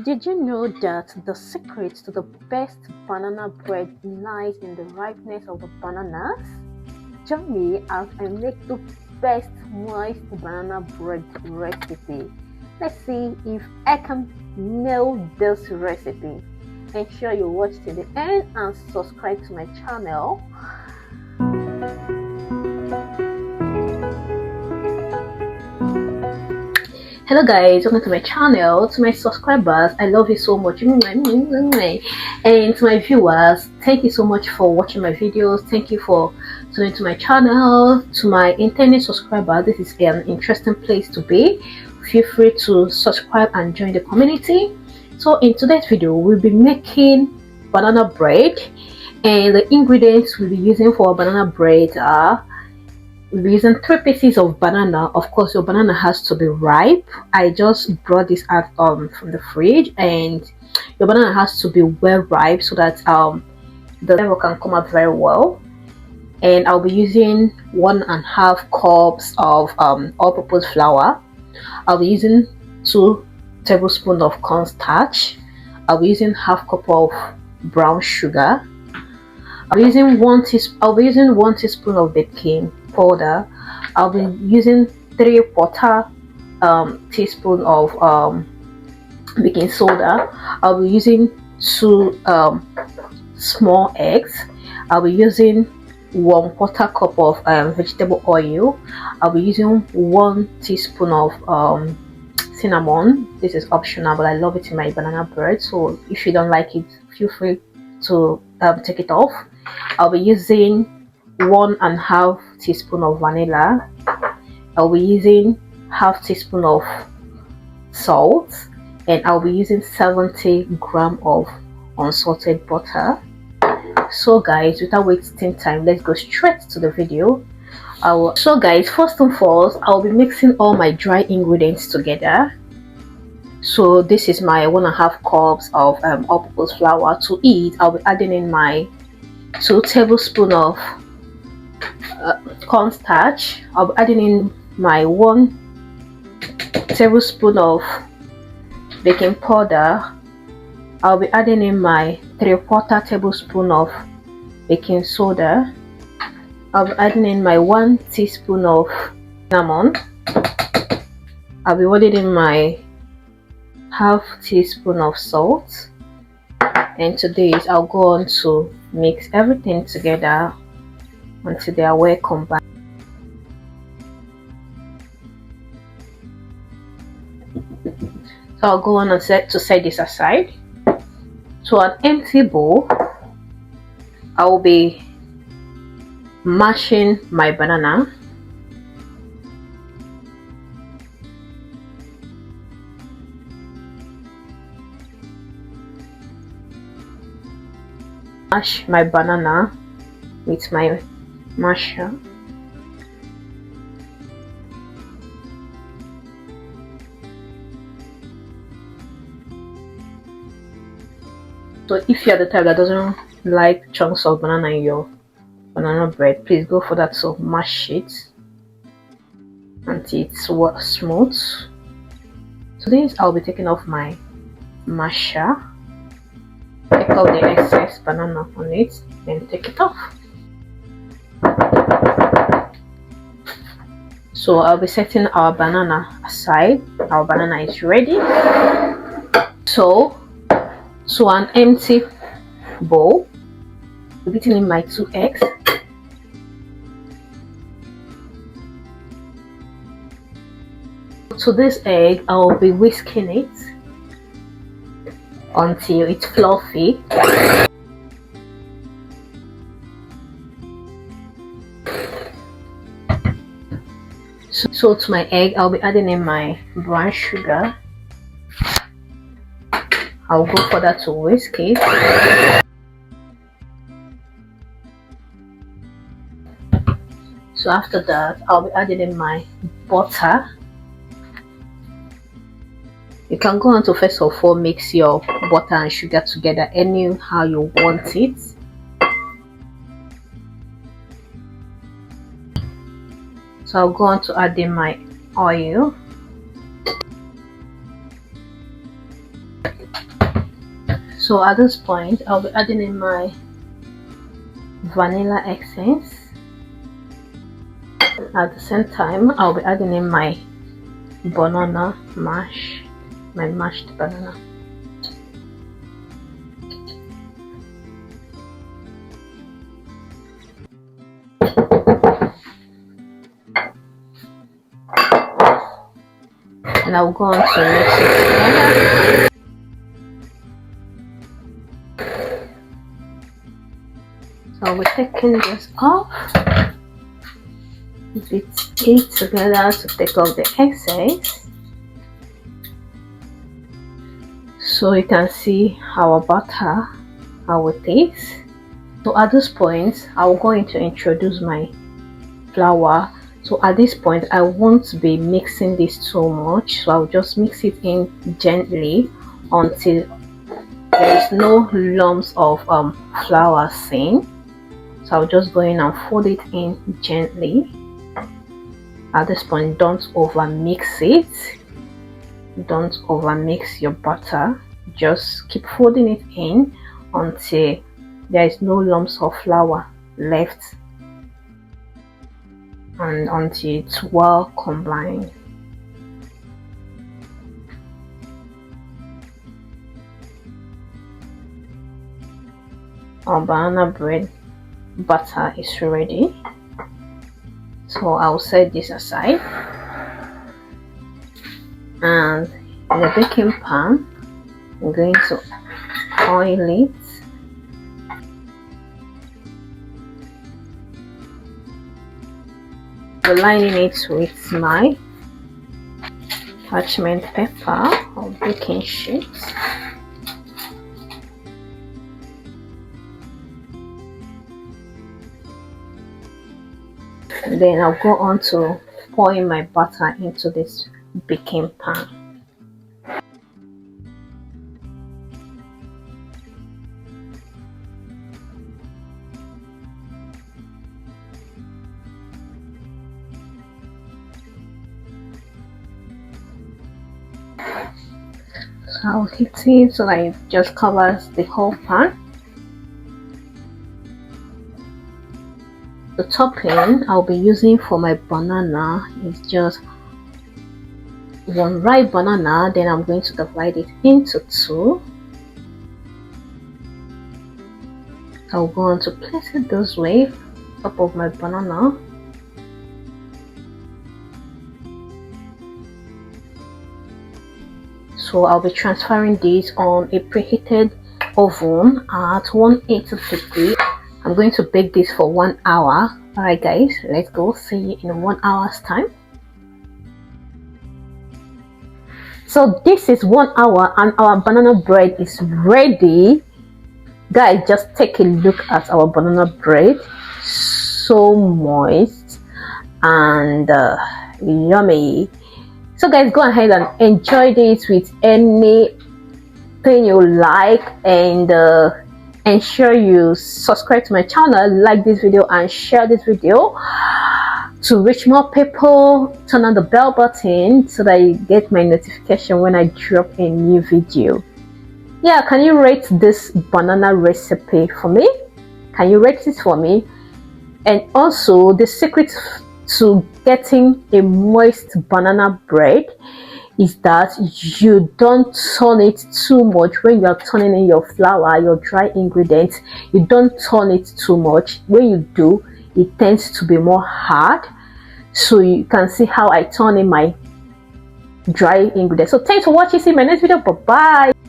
Did you know that the secret to the best banana bread lies in the ripeness of the bananas? Join me as I make the best moist banana bread recipe. Let's see if I can nail this recipe. Ensure you watch till the end and subscribe to my channel. Hello guys, welcome to my channel. To my subscribers, I love you so much. And to my viewers, thank you so much for watching my videos. Thank you for tuning to my channel. To my internet subscribers, this is an interesting place to be. Feel free to subscribe and join the community. So in today's video, we'll be making banana bread, and the ingredients we'll be using for banana bread are: we're using 3 pieces of banana. Of course, your banana has to be ripe. I just brought this out from the fridge, and your banana has to be well ripe so that the flavor can come out very well. And I'll be using 1.5 cups of all-purpose flour. I'll be using 2 tablespoons of cornstarch. I'll be using 1/2 cup of brown sugar. I'll be using 1 teaspoon of baking powder. I'll be using 3/4 teaspoon of baking soda. I'll be using 2 small eggs. I'll be using 1/4 cup of vegetable oil. I'll be using 1 teaspoon of cinnamon. This is optional, but I love it in my banana bread, so if you don't like it, feel free to take it off. I'll be using 1.5 teaspoon of vanilla. I'll be using 1/2 teaspoon of salt, and I'll be using 70 grams of unsalted butter. So guys, without wasting time, let's go straight to the video. So guys, first and foremost, I'll be mixing all my dry ingredients together. So this is my 1.5 cups of all-purpose flour. To eat, I'll be adding in my 2 tablespoons of cornstarch. I'll be adding in my 1 tablespoon of baking powder. I'll be adding in my 3/4 tablespoon of baking soda. I'll be adding in my 1 teaspoon of cinnamon. I'll be adding in my 1/2 teaspoon of salt. And to this, I'll go on to mix everything together until they are well combined. So I'll go on and set this aside. To an empty bowl, I will be mashing my banana. Mash my banana with my masher. So if you're the type that doesn't like chunks of banana in your banana bread, please go for that. So mash it until it's smooth. So this, I'll be taking off my masher, take out the excess banana on it, then take it off. So I'll be setting our banana aside. Our banana is ready. So to an empty bowl, I'm beating in my 2 eggs. To this egg, I'll be whisking it until it's fluffy. So to my egg, I'll be adding in my brown sugar. I'll go for that to whisk it. So after that, I'll be adding in my butter. You can go on to first of all mix your butter and sugar together anyhow you want it. So I'll go on to add in my oil. So at this point, I'll be adding in my vanilla essence. At the same time, I'll be adding in my banana mash, my mashed banana. And I'll go on to mix it together. So I'll be taking this off, beat it together to take off the excess. So you can see our butter, how it is. So at this point, I'm going to introduce my flour. So at this point, I won't be mixing this too much, so I'll just mix it in gently until there is no lumps of flour seen. So I'll just go in and fold it in gently. At this point, don't over mix it. Don't over mix your butter. Just keep folding it in until there is no lumps of flour left and until it's well combined. Our banana bread butter is ready, so I'll set this aside. And in the baking pan, I'm going to oil it. I'm lining it with my parchment paper or baking sheets. And then I'll go on to pouring my butter into this baking pan. So I'll heat it so that it just covers the whole pan. The topping I'll be using for my banana is just one ripe banana, then I'm going to divide it into two. I'll go on to place it this way, top of my banana. So I'll be transferring this on a preheated oven at 180 degrees. I'm going to bake this for 1 hour. Alright guys, let's go see you in 1 hour's time. So this is 1 hour and our banana bread is ready. Guys, just take a look at our banana bread. So moist and yummy. So guys, go ahead and enjoy this with anything you like, and ensure you subscribe to my channel, like this video and share this video to reach more people. Turn on the bell button so that you get my notification when I drop a new video. Yeah, can you rate this banana recipe for me? Can you rate it for me? And also, the secret to getting a moist banana bread is that you don't turn it too much. When you are turning in your flour, your dry ingredients, you don't turn it too much. When you do, it tends to be more hard. So you can see how I turn in my dry ingredients. So thanks for watching. See you in my next video. Bye bye.